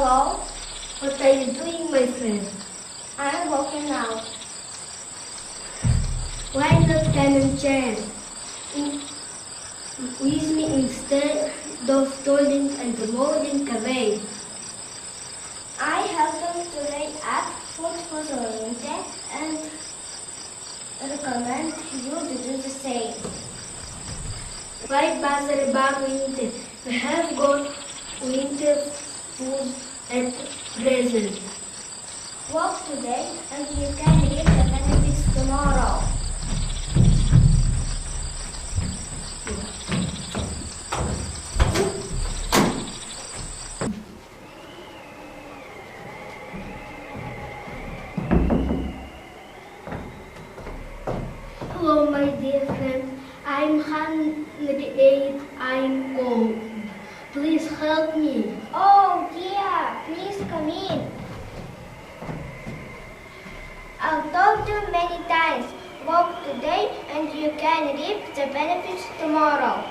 Hello. What are you doing, my friend? I am walking now. Why not pen and chair? With me instead of toiling and the morning away. I help them to lay up food for the winter and recommend you to do the same. Why bother about winter? We have got winter food at present. Work today and you can reap the benefits tomorrow. Hello, my dear friend. I'm hungry. I'm cold. Please help me. Oh dear, please come in. I've told you many times, work today and you can reap the benefits tomorrow.